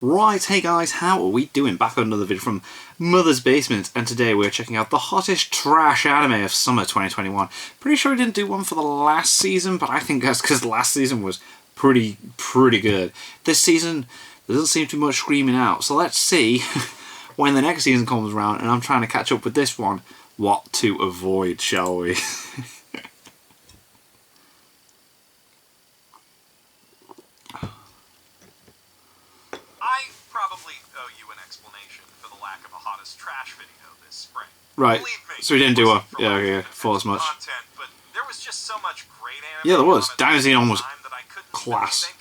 Right, hey guys, how are we doing? Back with another video from Mother's Basement, and today we're checking out the hottest trash anime of summer 2021. Pretty sure I didn't do one for the last season, but I think that's because last season was pretty good. This season, there doesn't seem to be much screaming out, so let's see when the next season comes around, and I'm trying to catch up with this one, what to avoid, shall we? Trash video this spring. Right. Me, so we didn't do a full as much. Content, but there was just so much great anime. Yeah, there was. Dynasty was class.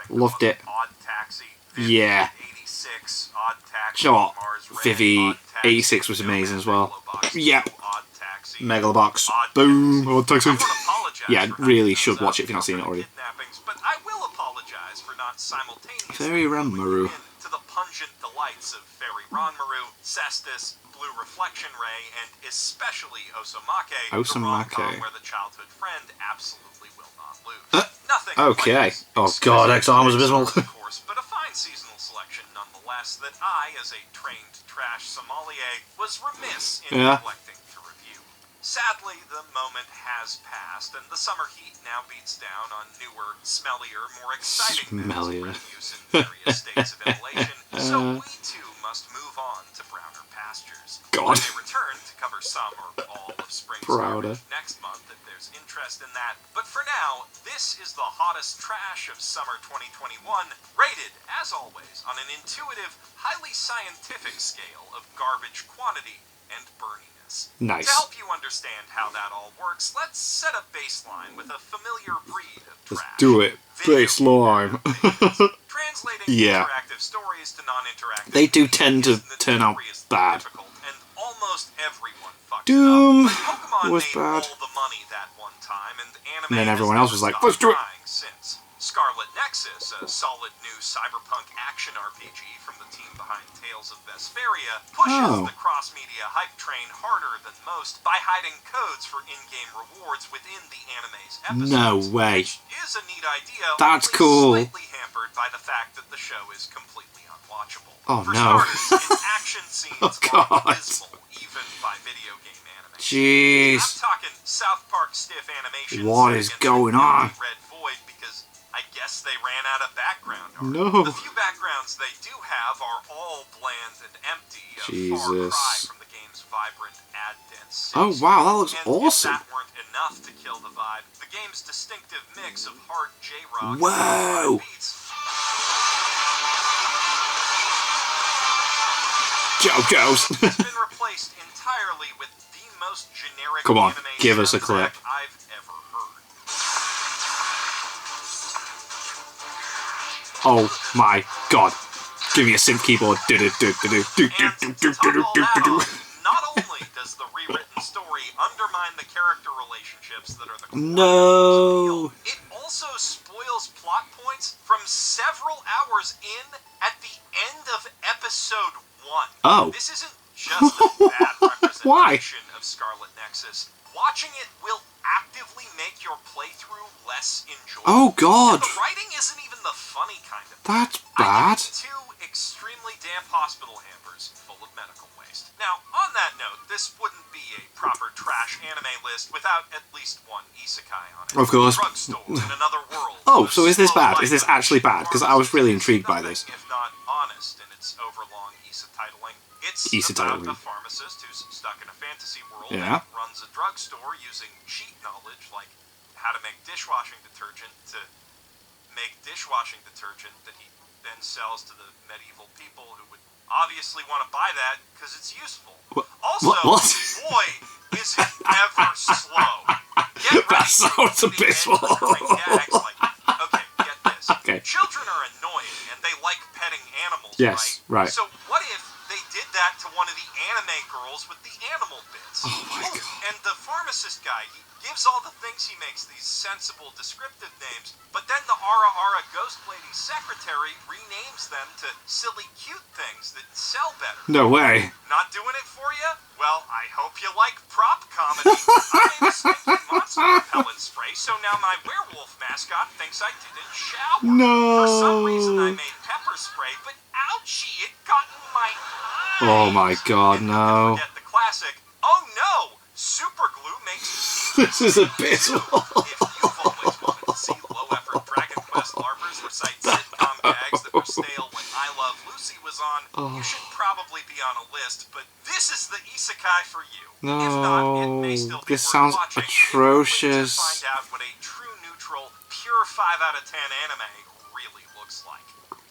Really loved it. Odd Taxi, Vivi, yeah. 86, Odd Taxi, you know what? Mars Red, Vivi 86 was amazing as well. Yep. Megalobox. Boom. Odd Taxi. Yeah, really should watch it if you've not seen it already. But I will apologize for not simultaneously Fairy Ranmaru. to the pungent delights of Fairy Ranmaru, Cestus, Blue Reflection Ray, and especially Osomake, the rom-com where the childhood friend absolutely will not lose. Nothing okay. Oh god, X-Arm was abysmal. Of course, but a fine seasonal selection nonetheless that I, as a trained trash sommelier, was remiss in neglecting to review. Sadly, the moment has passed, and the summer heat now beats down on newer, smellier, more exciting methods of use in various states of inhalation, so we too must move on to browner pastures. God. We may return to cover some or all of spring's garbage next month if there's interest in that, but for now, this is the hottest trash of summer 2021, rated, as always, on an intuitive, highly scientific scale of garbage quantity and burniness. Nice. To help you understand how that all works, let's set a baseline with a familiar breed of trash. Let's do it. Baseline. Translating interactive stories to non-interactive. They do tend to turn out bad. And almost everyone fucks Doom up. was made bad. all the money that one time, and anime And then everyone else was like, let's do it. Since. Scarlet Nexus, a solid new cyberpunk action RPG from the team behind Tales of Vesperia, pushes the cross-media hype train harder than most by hiding codes for in-game rewards within the anime's episodes. No way. Which is a neat idea, that's only cool. Slightly hampered by the fact that the show is completely unwatchable. Oh for no. starters, its action scenes are abysmal, even by video game anime. Jeez. I'm talking South Park stiff animation. What is going on? Red Void because I guess they ran out of background art. No. The few backgrounds they do have are all bland and empty, a far Jesus. cry from the game's vibrant, ad-dense Oh wow, that looks awesome. If that weren't enough to kill the vibe, the game's distinctive mix of hard J-rock Whoa. and beats JoJo's. has been replaced entirely with the most generic Come on, anime give us a clip. I've ever heard. Oh my god. Give me a synth keyboard. And to top all that off, not only does the rewritten story undermine the character relationships that are the core of the appeal, it also spoils plot points from several hours in at the end of episode 1. Oh. This isn't just a bad representation of Scarlet Nexus. Watching it will actively make your playthrough less enjoyable. Oh god. And the writing isn't even the funny kind of. That's bad. I give it 2 extremely damp hospital hampers full of medical waste. Now, on that note, this wouldn't be a proper trash anime list without at least one isekai on it. Of course. Drugstore in another world. Oh, so is this bad? Is this actually bad? Because I was really intrigued by this. If not honest in its overlong Issa titling. It's Issa-titling. about a pharmacist who's stuck in a fantasy world Yeah. and runs a drugstore using cheat knowledge like how to make dishwashing detergent that he then sells to the medieval people who would obviously want to buy that because it's useful. Also, What? boy, is it ever slow. Get ready That sounds for the abysmal. end recurring gags like, okay, get this. Okay. Children are annoying and they like petting animals, Yes, right. So what if they did that to one of the anime girls with the animal bits? Oh my god. And the pharmacist guy, he gives all the things he makes these sensible, descriptive names, but then the Ara Ghost Lady secretary renames them to silly, cute things that sell better. No way. Not doing it for you? Well, I hope you like prop comedy. I made a stinky monster repellent spray, so now my werewolf mascot thinks I didn't shower. No. For some reason, I made pepper pepper spray, but ouchie, it got in my eyes. Oh my god, and no. Forget the classic, oh no, super glue makes This is abysmal. If you've always wanted to see low-effort Dragon Quest LARPers recite sitcom gags that were stale when I Love Lucy was on, you should probably be on a list, but this is the isekai for you. No, if not, it may still be this worth sounds watching atrocious. to find out what a true neutral, pure 5 out of 10 anime really looks like.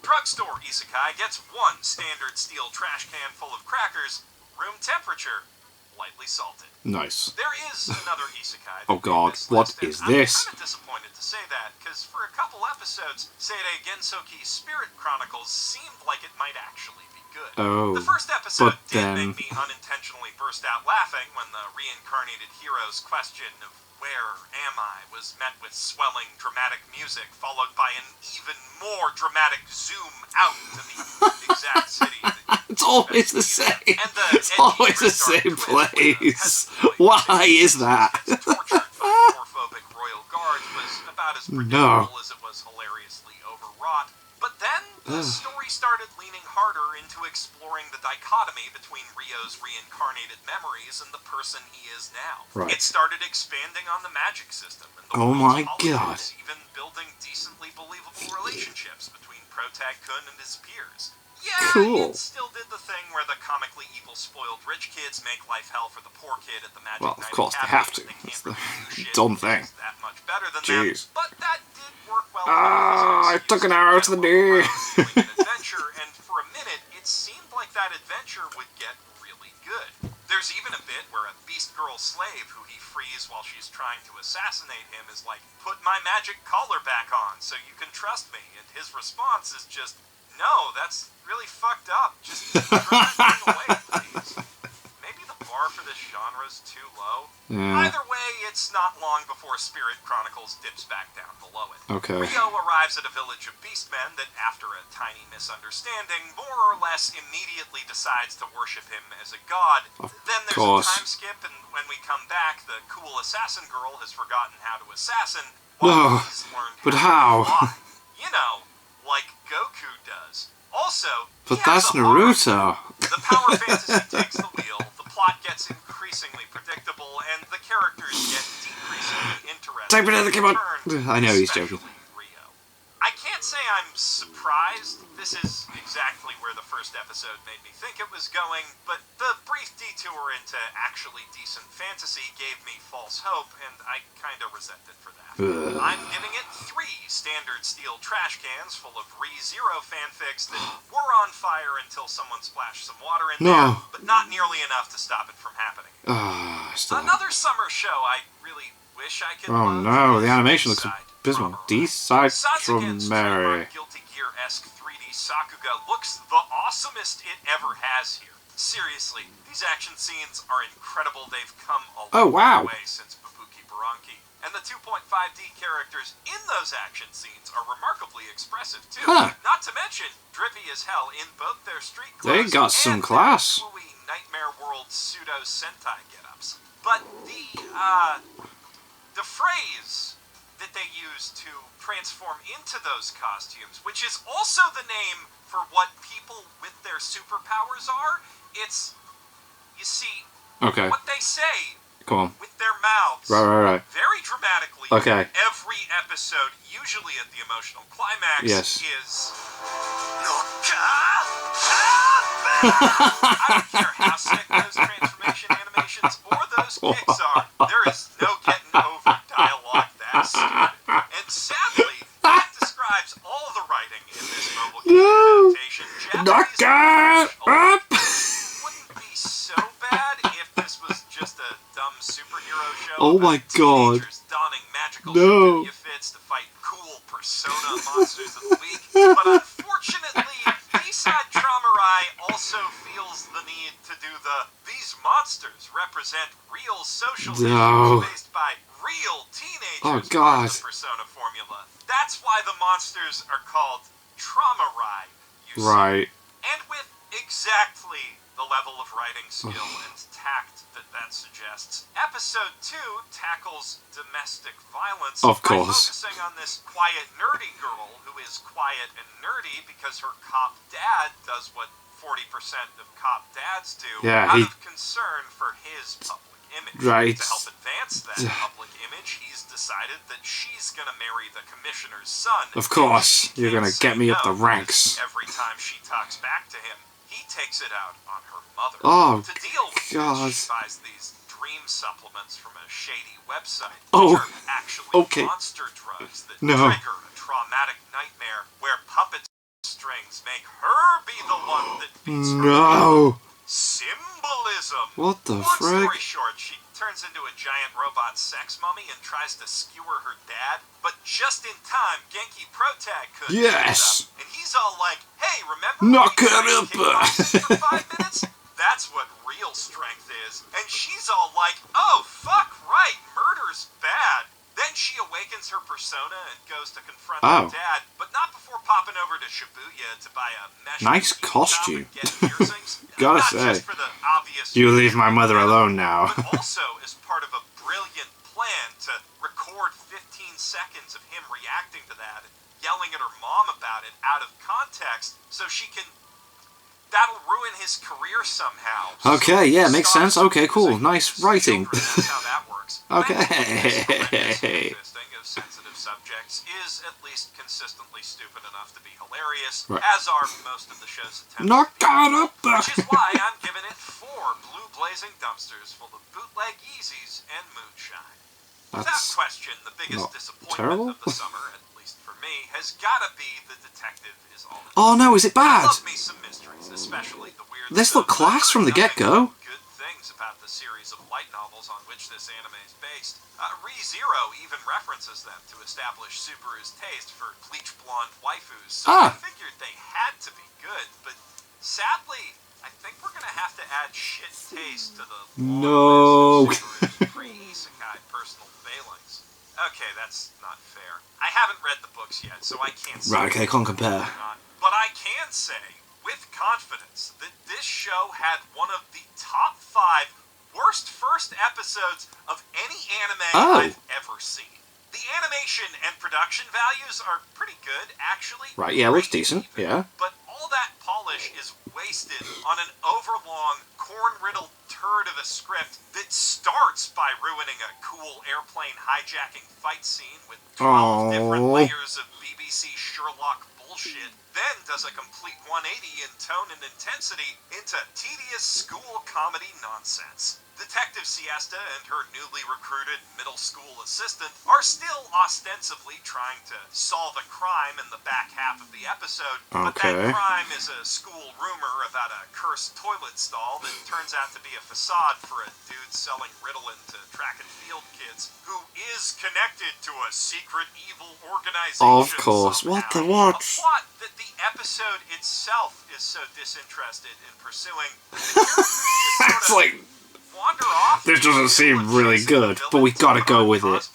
Drugstore Isekai gets one standard steel trash can full of crackers, room temperature, lightly salted. Nice. There is another isekai. Oh god, what is this? I'm kind of disappointed to say that, because for a couple episodes, Seirei Gensoki Spirit Chronicles seemed like it might actually be good. Oh, the first episode but did then... make me unintentionally burst out laughing when the reincarnated hero's question of where am I was met with swelling dramatic music, followed by an even more dramatic zoom out to the exact city. It's always the same. It's always the same place. Why is that? Tortured by homophobic royal guards was about as predictable as it was hilariously overwrought. But then the story started leaning harder into exploring the dichotomy between Ryo's reincarnated memories and the person he is now. Right. It started expanding on the magic system and the oh my god, even building decently believable relationships between Protag Kun and his peers. Yeah, cool. it still did the thing where the comically evil spoiled rich kids make life hell for the poor kid at the Magic Well, of Knight course they Academy, have to. and they That's can't the really do shit dumb because thing. it's that much better than Jeez. them. But that did work well. I took an arrow to the knee. An adventure, and for a minute, it seemed like that adventure would get really good. There's even a bit where a beast girl slave who he frees while she's trying to assassinate him is like, "Put my magic collar back on so you can trust me," and his response is just, "No, that's really fucked up. Just throw that thing away, please." Maybe the bar for this genre's too low. Yeah. Either way, it's not long before Spirit Chronicles dips back down below it. Okay. Ryo arrives at a village of beastmen that, after a tiny misunderstanding, more or less immediately decides to worship him as a god. Then there's a time skip, and when we come back, the cool assassin girl has forgotten how to assassin, while he's learned how to fly. You know, like Goku does. Also, but that's Naruto. The power fantasy takes the wheel, the plot gets increasingly predictable, and the characters get decreasingly interesting. I know he's joking. Ryo. I can't say I'm surprised. This is exactly where the first episode made me think it was going, but the brief detour into actually decent fantasy gave me false hope, and I kinda resent it for that. I'm giving it 3 standard steel trash cans full of ReZero fanfics that were on fire until someone splashed some water in there, but not nearly enough to stop it from happening. Another summer show I really wish I could love. No, the animation looks abysmal. D-side from Mary. Guilty Gear-esque 3D Sakuga looks the awesomest it ever has here. Seriously, these action scenes are incredible. They've come a long way since Babuki Baranki. And the 2.5D characters in those action scenes are remarkably expressive, too. Not to mention, drippy as hell in both their street clothes they got some class. And their Nightmare World pseudo-Sentai get-ups. But the phrase that they use to transform into those costumes, which is also the name for what people with their superpowers are, it's, you see, what they say with their mouths, right, very dramatically, every episode, usually at the emotional climax, is I don't care how sick those transformation animations or those kicks are, there is no getting over dialogue that stupid. And sadly, that describes all the writing in this mobile game adaptation. Japanese wouldn't be so bad if this was just a dumb superhero show. Oh my god. Donning magical fits to fight cool persona monsters of the week. But unfortunately, B-Side Traumarai also feels the need to do these monsters represent real social issues faced by real teenagers. The persona formula. That's why the monsters are called Traumarai. And with exactly the level of writing skill and tact that suggests. Episode 2 tackles domestic violence Of by course. focusing on this quiet, nerdy girl who is quiet and nerdy because her cop dad does what 40% of cop dads do Yeah, out of concern for his public image. Right. To help advance that public image, he's decided that she's going to marry the commissioner's son. Of course, you're going to get me up the ranks. Every time she talks back to him, he takes it out on her mother. Oh, to deal with God. this, she buys these dream supplements from a shady website. Oh, which are actually okay. monster drugs that No. trigger a traumatic nightmare where puppet strings make her be the one that beats her. No. Symbolism. What the Long frick? story short, she turns into a giant robot sex mummy and tries to skewer her dad, but just in time, Genki Protag could Yes. and he's all like, "Hey, remember Knock when we her tried to up." kick boxes for 5 minutes? That's what real strength is." And she's all like, "Oh, fuck right, murder's bad." Then she awakens her persona and goes to confront her dad, but not before popping over to Shibuya to buy a mesh Nice bikini top costume. and get piercings. Gotta Not say. just for the obvious You leave my mother alone now. but also as part of a brilliant plan to record 15 seconds of him reacting to that and yelling at her mom about it out of context so she can... That'll ruin his career somehow. Okay, yeah, So makes sense. Okay, cool. using Nice his writing. children, That's how that works. Okay. Fisting of sensitive subjects is at least consistently stupid enough to be hilarious, Right. as are most of the show's attempts. Knock her up. Which is why I'm giving it 4 blue blazing dumpsters full of bootleg Yeezys and moonshine. Without That's question, the biggest not disappointment terrible. of the summer, at least for me, has gotta be The Detective Is All That Oh no, is it I bad? love me some mysteries, especially the weird This stuff. looked class from the Nothing get-go. but good things about the series of light novels on which this anime is based. ReZero even references them to establish Subaru's taste for bleach blonde waifus, so I figured they had to be good, but sadly, I think we're gonna have to add shit taste to the long list of Subaru's pre-isekai personal failings. Okay, that's not fair. I haven't read the books yet, so I can't say Right, okay, can't compare. but I can say, with confidence, that this show had one of the top 5 worst first episodes of any anime I've ever seen. The animation and production values are pretty good, actually. Right, yeah, looks Great decent, even. yeah. But all that polish is wasted on an overlong, corn-riddled turd of a script that starts by ruining a cool airplane hijacking fight scene with 12 different layers of BBC Sherlock bullshit, then does a complete 180 in tone and intensity into tedious school comedy nonsense. Detective Siesta and her newly recruited middle school assistant are still ostensibly trying to solve a crime in the back half of the episode, but that crime is a school rumor about a cursed toilet stall that turns out to be a facade for a dude selling Ritalin to track and field kids who is connected to a secret evil organization. Of course. Somehow. What the what? A plot that the episode itself is so disinterested in pursuing. The characters just It's like, wander off. this doesn't seem really good, but we gotta go with it.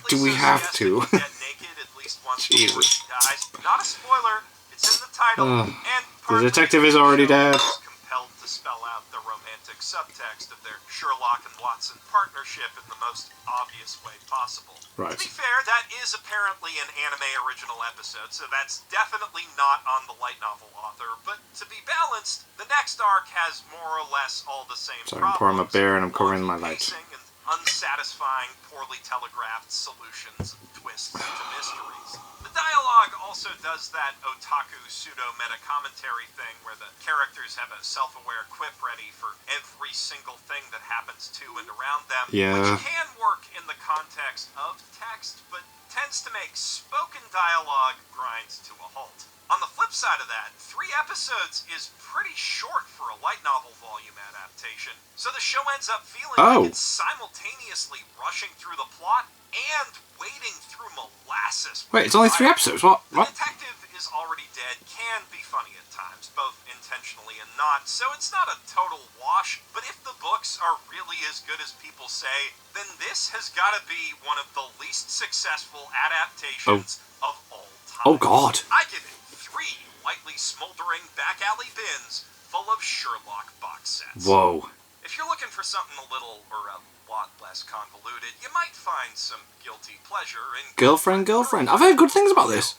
Do we have to? Get naked at least once before Jesus. she dies. Not a spoiler. It's in the title. And The detective is already dead. Compelled to spell out the romantic subtext of their Sherlock and Watson partnership in the most obvious way possible. Right. To be fair, that is apparently an anime original episode, so that's definitely not on the light novel author, but to be balanced, the next arc has more or less all the same Sorry, I'm pouring my beer and I'm covering my lights. pacing and unsatisfying, poorly telegraphed solutions and twists to mysteries. The dialogue also does that otaku pseudo-meta commentary thing where the characters have a self-aware quip ready for every single thing that happens to and around them, which can work in the context of text, but tends to make spoken dialogue grind to a halt. On the flip side of that, 3 episodes is pretty short for a light novel volume adaptation, so the show ends up feeling like it's simultaneously rushing through the plot and wading through molasses. Wait, it's only 3 episodes? What? The Detective Is Already Dead can be funny at times, both intentionally and not, so it's not a total wash, but if the books are really as good as people say, then this has got to be one of the least successful adaptations of all time. Oh, God. I give it 3 lightly smoldering back alley bins full of Sherlock box sets. Whoa. If you're looking for something a little or a lot less convoluted, you might find some guilty pleasure in Girlfriend. I've heard good things about this.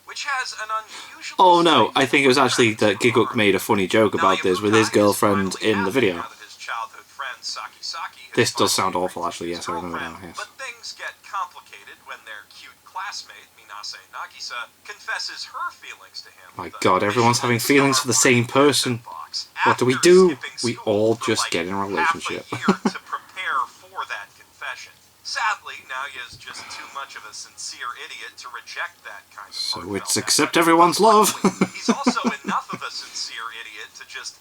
Which has an unusual Oh no, I think it was actually that Giguk made a funny joke about this with his girlfriend in the video. This does sound awful, actually. Yes, I remember now. Yes. But things get complicated when their cute classmate, Minase Nagisa, confesses her feelings to him. My God, everyone's having feelings for the same person. What do? We all just get in a relationship. To prepare for that confession. Sadly, Naoya's just too much of a sincere idiot to reject that kind of So it's accept everyone's love. He's also enough of a sincere idiot to just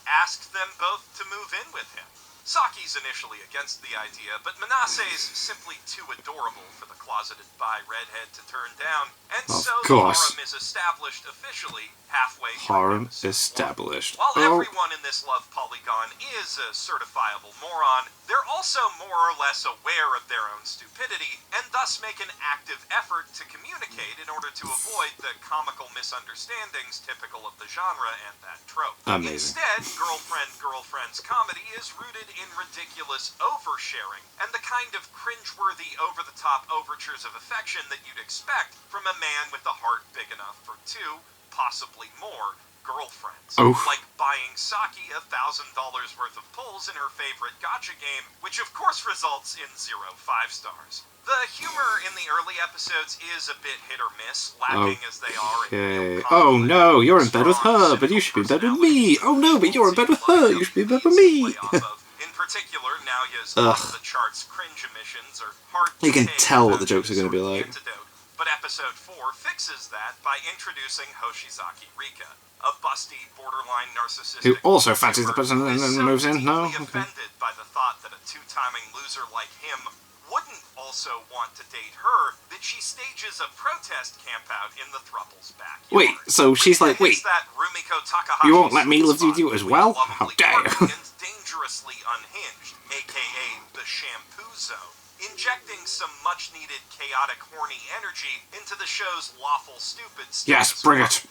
ask them both to move in with him. Saki's initially against the idea, but Manase's simply too adorable for the closeted bi redhead to turn down, and so the harem is established officially halfway through. Harem established. While everyone in this love polygon is a certifiable moron, they're also more or less aware of their own stupidity, and thus make an active effort to communicate in order to avoid the comical misunderstandings typical of the genre and that trope. Amazing. Instead, girlfriend's comedy is rooted in ridiculous oversharing, and the kind of cringeworthy, over-the-top overtures of affection that you'd expect from a man with a heart big enough for two, possibly more, girlfriends. Oh. Like buying Saki $1,000 worth of pulls in her favorite gacha game, which of course results in 0 5 stars. The humor in the early episodes is a bit hit or miss, lacking as they are in real Oh no, you're in bed with her, but you should be in bed with me. Oh no, but you're in bed with her, you should be in bed with me. In particular, Naoya's off-the-charts cringe emissions are hard to You can take tell what the without jokes are going to be any like. sort of antidote. But episode 4 fixes that by introducing Hoshizaki Rika, a busty, borderline narcissistic Who also fancies the person and then moves in? No? deeply offended by the thought that a two-timing loser like him wouldn't also want to date her, that she stages a protest campout in the throuple's backyard. Wait, so she's like, wait, that Rumiko Takahashi you won't let me live with you as well? How dare you? And dangerously unhinged, aka the shampoo zone, injecting some much-needed chaotic, horny energy into the show's lawful stupid status. Yes, bring it.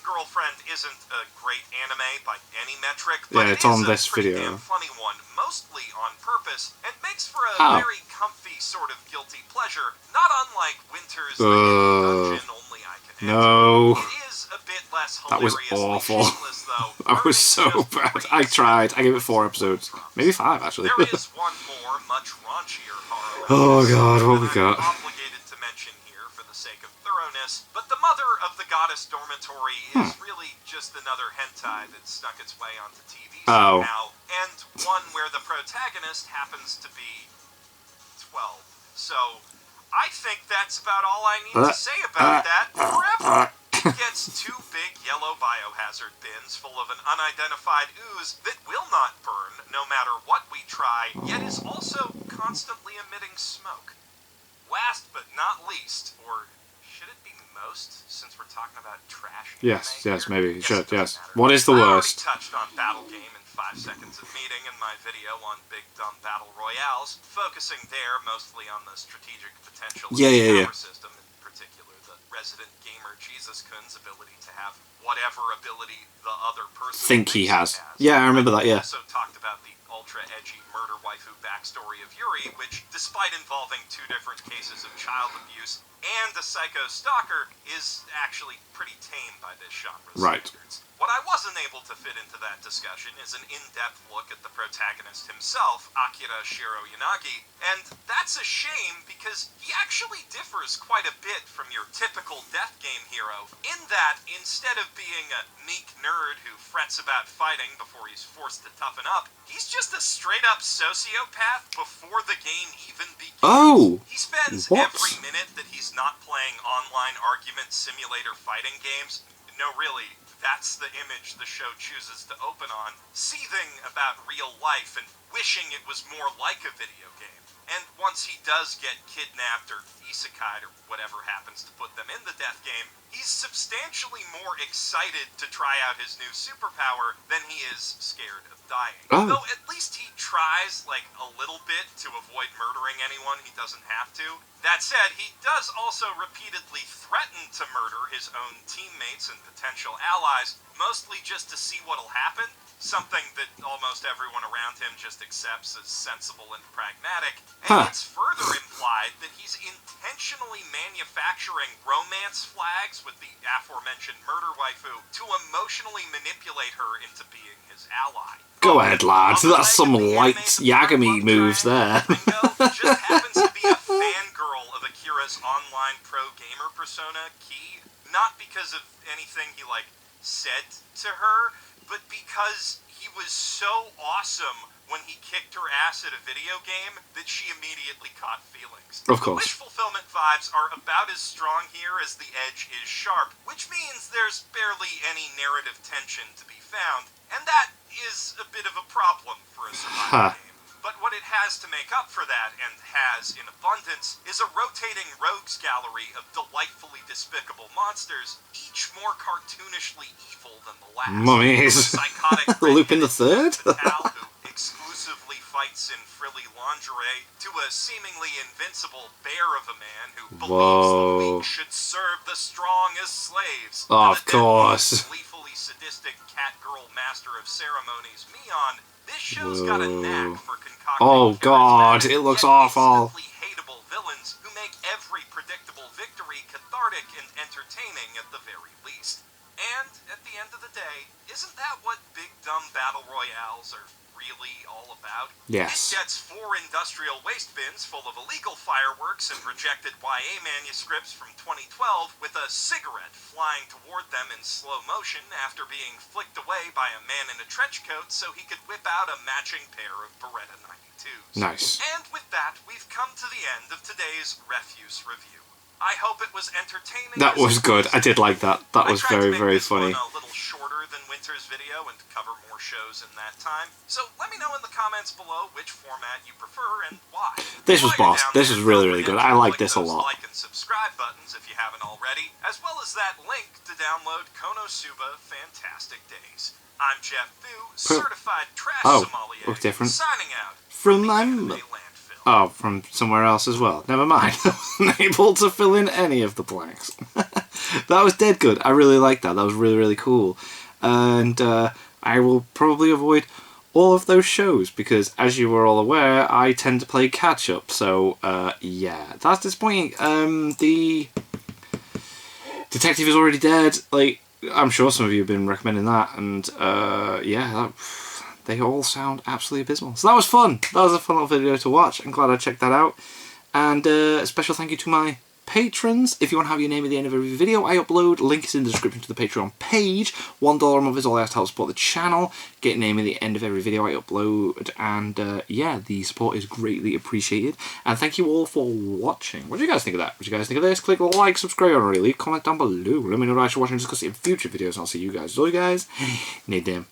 Girlfriend isn't a great anime by any metric, but Yeah, it's on it is this a pretty video. damn funny one, mostly on purpose, and makes for a very comfy sort of guilty pleasure, not unlike Winter's Dungeon Only I Can Enter. No. It is a bit less That was hilariously awful. shameless, though. That was so bad. I tried. I gave it 4 episodes. Maybe 5, actually. There is one more, much raunchier horror. Oh god, what we got? I'm obligated to mention here for the sake of thoroughness, but the mother of the goddess Dormitory is really just another hentai that snuck its way onto TV somehow, and one where the protagonist happens to be 12. So, I think that's about all I need to say about that forever. It gets 2 big yellow biohazard bins full of an unidentified ooze that will not burn no matter what we try, yet is also constantly emitting smoke. Last but not least, or should it be most, since we're talking about trash anime Yes, here? maybe. You should, it doesn't yes. matter. What is the I worst? already touched on Battle Game in 5 seconds of meeting in my video on Big Dumb Battle Royales, focusing there mostly on the strategic potential of the power system, in particular the resident gamer Jesus-kun's ability to have whatever ability the other person Think he thinks has. Yeah, I remember that, yeah. Also talked about the ultra-edgy murder waifu backstory of Yuri, which, despite involving 2 different cases of child abuse and a psycho stalker, is actually pretty tame by this genre's standards. What I wasn't able to fit into that discussion is an in-depth look at the protagonist himself, Akira Shiro Yanagi, and that's a shame because he actually differs quite a bit from your typical death game hero, in that instead of being a meek nerd who frets about fighting before he's forced to toughen up, he's just a straight-up sociopath before the game even begins. Oh! He spends every minute that he's not playing online argument simulator fighting games, no really, that's the image the show chooses to open on, seething about real life and wishing it was more like a video game. And once he does get kidnapped or isekai'd or whatever happens to put them in the death game, he's substantially more excited to try out his new superpower than he is scared of dying. Oh. Though at least he tries, like, a little bit to avoid murdering anyone he doesn't have to. That said, he does also repeatedly threaten to murder his own teammates and potential allies, mostly just to see what'll happen. Something that almost everyone around him just accepts as sensible and pragmatic. And it's further implied that he's intentionally manufacturing romance flags with the aforementioned murder waifu to emotionally manipulate her into being his ally. Go ahead, lads. That's some light Yagami moves there. Just happens to be a fangirl of Akira's online pro gamer persona, Ki. Not because of anything he, like, said to her, but because he was so awesome when he kicked her ass at a video game that she immediately caught feelings. Of course. The wish fulfillment vibes are about as strong here as the edge is sharp, which means there's barely any narrative tension to be found, and that is a bit of a problem for a survival game. But what it has to make up for that, and has in abundance, is a rotating rogues gallery of delightfully despicable monsters, each more cartoonishly evil than the last. Mummies. Psychotic Lupin the Third? Pal who exclusively fights in frilly lingerie, to a seemingly invincible bear of a man who believes the weak should serve the strong as slaves. Of course. Gleefully sadistic cat-girl master of ceremonies, Mion. This show's got a knack for concocting. Oh god, it looks awful. Hateable villains who make every predictable victory cathartic and entertaining at the very least. And at the end of the day, isn't that what big dumb battle royales are really all about? Yes. It gets 4 industrial waste bins full of illegal fireworks and rejected YA manuscripts from 2012 with a cigarette flying toward them in slow motion after being flicked away by a man in a trench coat so he could whip out a matching pair of Beretta 92s. Nice. And with that, we've come to the end of today's refuse review. I hope it was entertaining. That was good. I did like that. That was very, very funny. A little shorter than Winter's video and cover more shows in that time. So let me know in the comments below which format you prefer and why. This was boss. This was really, really good. I like this a lot. Like and subscribe buttons if you haven't already, as well as that link to download Konosuba Fantastic Days. I'm Jeff Fu, certified trash sommelier. Looks different. Signing out from the my landfill. Oh, from somewhere else as well. Never mind. I wasn't able to fill in any of the blanks. That was dead good. I really liked that. That was really, really cool. And I will probably avoid all of those shows because, as you were all aware, I tend to play catch-up. So, yeah. That's disappointing. The Detective is Already Dead. Like, I'm sure some of you have been recommending that. And, yeah, they all sound absolutely abysmal. So that was fun. That was a fun little video to watch. I'm glad I checked that out. And a special thank you to my patrons. If you want to have your name at the end of every video I upload, link is in the description to the Patreon page. $1 a month is all I have to help support the channel. Get your name at the end of every video I upload. And yeah, the support is greatly appreciated. And thank you all for watching. What do you guys think of that? What do you guys think of this? Click like, subscribe already. Leave a comment down below. Let me know what I should watch and discuss it in future videos. And I'll see you guys. So you guys, need them.